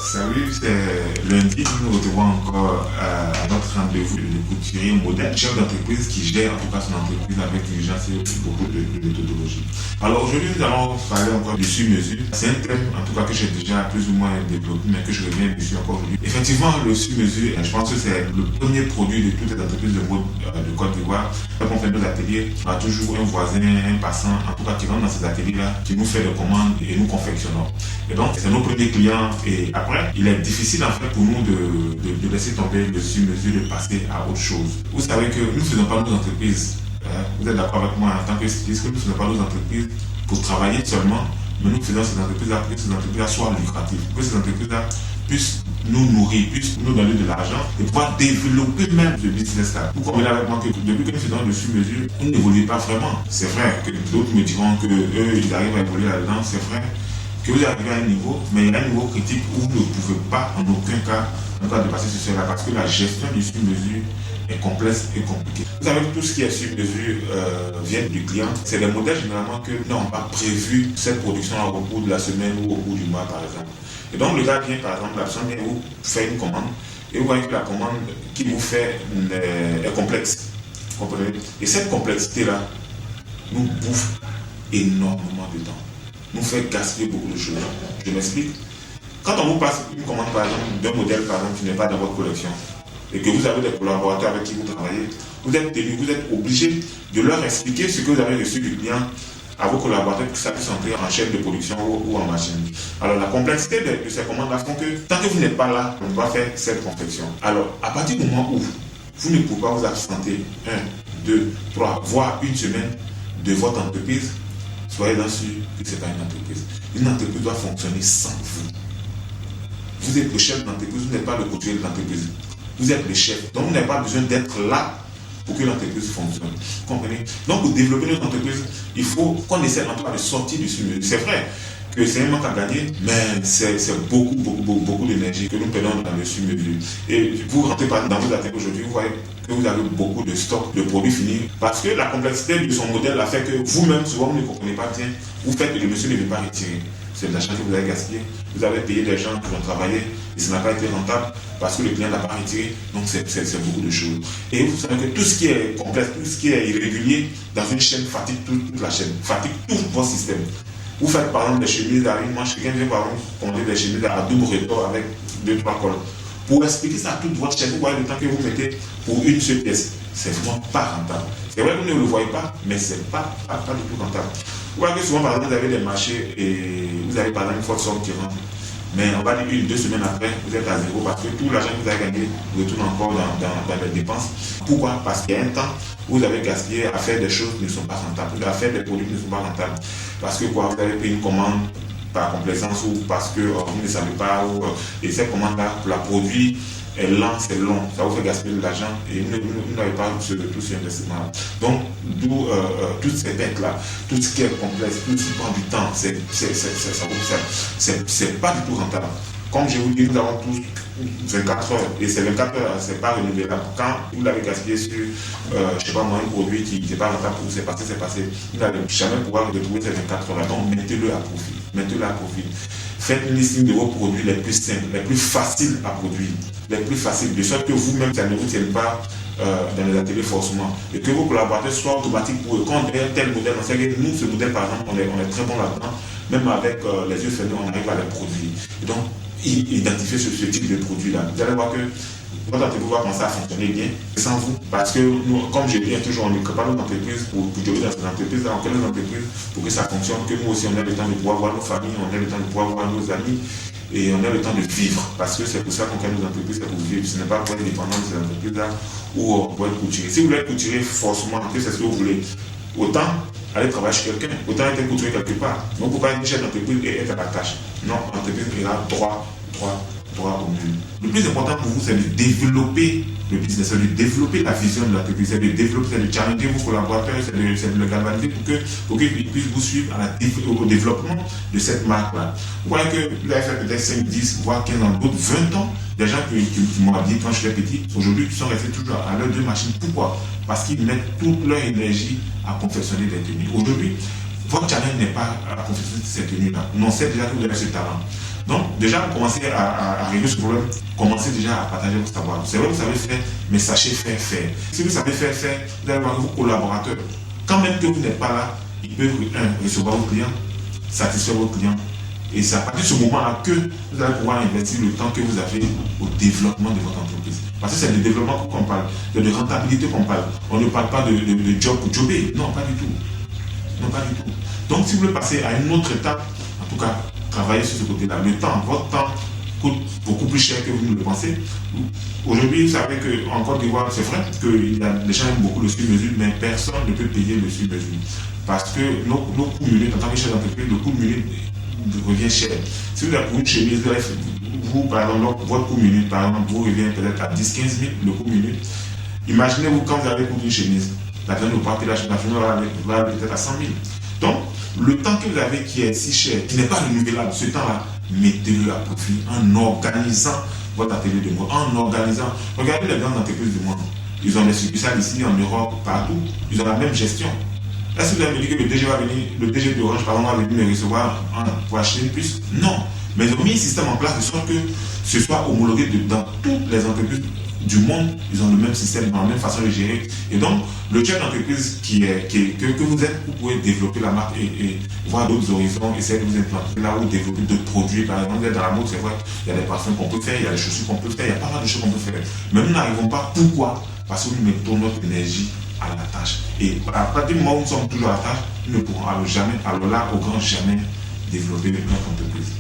Salut, c'est lundi. Nous nous retrouvons encore à notre rendez-vous de couturier moderne, chef d'entreprise qui gère en tout cas son entreprise avec diligence et beaucoup de méthodologie. Alors aujourd'hui, nous allons parler encore du sur-mesure. C'est un thème en tout cas que j'ai déjà plus ou moins développé, mais que je reviens dessus encore aujourd'hui. Effectivement, le sur-mesure, je pense que c'est le premier produit de toutes les entreprises de mode de Côte d'Ivoire. Quand on fait nos ateliers, on a toujours un voisin, un passant, en tout cas qui rentre dans ces ateliers-là, qui nous fait des commandes et nous confectionnons. Et donc, c'est nos premiers clients. Et après, il est difficile en fait pour nous de laisser tomber le sur-mesure, de passer à autre chose. Vous savez que nous ne faisons pas nos entreprises. Vous êtes d'accord avec moi en tant que styliste que nous ne faisons pas nos entreprises pour travailler seulement, mais nous faisons ces entreprises-là pour que ces entreprises-là soient lucratives, pour que ces entreprises-là puissent nous nourrir, puissent nous donner de l'argent et pouvoir développer même le business-là. Vous comprenez avec moi que depuis que nous faisons le sur-mesure, on n'évolue pas vraiment. C'est vrai que d'autres me diront que eux, ils arrivent à évoluer là-dedans, c'est vrai que vous arrivez à un niveau, mais il y a un niveau critique où vous ne pouvez pas en aucun cas dépasser ce seuil-là parce que la gestion du sur-mesure est complexe et compliquée. Vous savez que tout ce qui est sur-mesure vient du client. C'est des modèles généralement que nous n'avons pas prévu cette production au cours de la semaine ou au cours du mois par exemple. Et donc le gars vient par exemple, la personne vient vous faire une commande et vous voyez que la commande qu'il vous fait est complexe. Vous comprenez? Et cette complexité-là nous bouffe énormément de temps, nous fait gaspiller beaucoup de choses. Je m'explique. Quand on vous passe une commande par exemple d'un modèle par exemple qui n'est pas dans votre collection et que vous avez des collaborateurs avec qui vous travaillez, vous êtes obligé de leur expliquer ce que vous avez reçu du client à vos collaborateurs pour que ça puisse entrer en chaîne de production ou en machine. Alors la complexité de ces commandes-là font que tant que vous n'êtes pas là, on doit faire cette confection. Alors à partir du moment où vous ne pouvez pas vous absenter 1, 2, 3, voire une semaine de votre entreprise, soyez sûr que ce n'est pas une entreprise. Une entreprise doit fonctionner sans vous. Vous êtes le chef d'entreprise, vous n'êtes pas le couturier de l'entreprise. Vous êtes le chef. Donc vous n'avez pas besoin d'être là pour que l'entreprise fonctionne. Vous comprenez? Donc pour développer notre entreprise, il faut qu'on essaie en tout cas de sortir du sur-mesure. C'est vrai que c'est un manque à gagner, mais c'est beaucoup d'énergie que nous perdons dans le sur-mesure. Et vous rentrez dans vos ateliers aujourd'hui, vous voyez que vous avez beaucoup de stocks de produits finis parce que la complexité de son modèle a fait que vous-même, souvent, vous ne comprenez pas bien. Vous faites que le monsieur ne veut pas retirer. C'est de l'argent que vous avez gaspillé. Vous avez payé des gens qui ont travaillé et ça n'a pas été rentable parce que le client n'a pas retiré. Donc, c'est beaucoup de choses. Et vous savez que tout ce qui est complexe, tout ce qui est irrégulier dans une chaîne fatigue toute la chaîne, fatigue tout votre système. Vous faites par exemple des chemises à une manche, quelqu'un vient par exemple commander des chemises à double retort avec 2-3 cols. Pour expliquer ça à toute votre chaîne, vous voyez le temps que vous mettez pour une seule pièce. C'est vraiment pas rentable. C'est vrai que vous ne le voyez pas, mais c'est pas du tout rentable. Vous voyez que souvent par exemple vous avez des marchés et vous avez par exemple une forte somme qui rentre. Mais on va dire 1-2 semaines après, vous êtes à zéro parce que tout l'argent que vous avez gagné retourne encore dans les dépenses. Pourquoi? Parce qu'il y a un temps où vous avez gaspillé à faire des choses qui ne sont pas rentables, vous avez fait des produits qui ne sont pas rentables. Parce que quoi, vous avez pris une commande par complaisance ou parce que vous ne savez pas, et cette commande-là, pour la produire, est lent, c'est long, ça vous fait gaspiller de l'argent et vous n'avez pas tout ce investissement. Donc, d'où toutes ces dettes-là, tout ce qui est complexe, tout ce qui prend du temps, c'est pas du tout rentable. Comme je vous dis, nous avons tous 24 heures et ces 24 heures, c'est pas renouvelable. Quand vous l'avez gaspillé sur, je sais pas moi, un produit qui n'est pas rentable pour vous, c'est passé, vous n'allez jamais pouvoir retrouver ces 24 heures-là. Donc, mettez-le à profit. Mettez-le à profit. Faites une listing de vos produits les plus simples, les plus faciles à produire, les plus faciles, de sorte que vous-même, ça ne vous tienne pas dans les ateliers forcément. Et que vos collaborateurs soient automatiques pour eux. Quand on a tel modèle, on sait que nous, ce modèle, par exemple, on est très bon là-dedans. Même avec les yeux fermés, on arrive à les produire. Et donc, identifier ce type de produit-là. Vous allez voir que votre entreprise va commencer à fonctionner bien sans vous. Parce que nous, comme je dis toujours, on ne crée pas notre entreprise pour durer dans cette entreprise, on crée notre entreprise pour que ça fonctionne, que nous aussi on ait le temps de pouvoir voir nos familles, on ait le temps de pouvoir voir nos amis et on ait le temps de vivre. Parce que c'est pour ça qu'on crée nos entreprises, c'est pour vivre. Ce n'est pas pour être dépendant de ces entreprises-là ou pour être couturier. Si vous voulez être couturier, forcément, que c'est ce que vous voulez. Autant aller travailler chez quelqu'un, autant être couturier quelque part. Donc, vous ne pouvez pas être chef d'entreprise et être à la tâche. Non, l'entreprise ira droit au but. Le plus important pour vous, c'est de développer le business, c'est de développer la vision de l'entreprise, c'est de développer, c'est de challenger vos collaborateurs, c'est de le galvaniser pour qu'ils puissent vous suivre au développement de cette marque-là. Vous voyez que vous avez fait peut-être 5, 10, voire 15 ans, d'autres 20 ans, des gens qui m'ont dit quand j'étais petit, aujourd'hui, ils sont restés toujours à leurs 2 machines. Pourquoi? Parce qu'ils mettent toute leur énergie à confectionner des tenues. Aujourd'hui, votre challenge n'est pas à confectionner ces tenues-là. On sait déjà que vous avez ce talent. Donc, déjà, pour commencer à régler ce problème, commencez déjà à partager vos savoirs. C'est vrai que vous savez faire, mais sachez faire. Si vous savez faire, vous allez voir vos collaborateurs. Quand même que vous n'êtes pas là, ils peuvent, recevoir vos clients, satisfaire vos clients. Et c'est à partir de ce moment-là que vous allez pouvoir investir le temps que vous avez au développement de votre entreprise. Parce que c'est de développement qu'on parle, c'est de rentabilité qu'on parle. On ne parle pas de job pour jobber. Non, pas du tout. Non, pas du tout. Donc, si vous voulez passer à une autre étape, en tout cas, travaillez sur ce côté-là. Le temps, votre temps coûte beaucoup plus cher que vous ne le pensez. Aujourd'hui, vous savez qu'en Côte d'Ivoire, c'est vrai que les gens aiment beaucoup le sur-mesure, mais personne ne peut payer le sur-mesure. Parce que nos coûts minutes, en tant que chef d'entreprise, le coût minute revient cher. Si vous avez pour une chemise, vous, par exemple, votre coût minute, par exemple, vous revient peut-être à 10-15 000 le coût minute. Imaginez-vous quand vous avez coûté une chemise, la personne vous partez la chemise, va aller peut-être à 100 000. Donc, le temps que vous avez qui est si cher, qui n'est pas renouvelable, ce temps-là, mettez-le à profit en organisant votre atelier de mode, en organisant. Regardez les grandes entreprises du monde. Ils ont des succursales ici, en Europe, partout. Ils ont la même gestion. Est-ce que vous avez dit que le DG va venir, le DG d'Orange, par exemple, va venir me recevoir pour acheter une puce? Non. Mais ils ont mis un système en place de sorte que ce soit homologué dans toutes les entreprises du monde. Ils ont le même système, la même façon de gérer. Et donc, le chef d'entreprise que vous êtes, vous pouvez développer la marque et voir d'autres horizons, essayer de vous implanter là où développer d'autres produits. Par exemple, dans la mode, c'est vrai, il y a des parfums qu'on peut faire, il y a des chaussures qu'on peut faire, il y a pas mal de choses qu'on peut faire. Mais nous n'arrivons pas. Pourquoi? Parce que nous mettons notre énergie à la tâche. Et à partir du moment où nous sommes toujours à la tâche, nous ne pourrons alors là, au grand jamais, développer notre entreprise.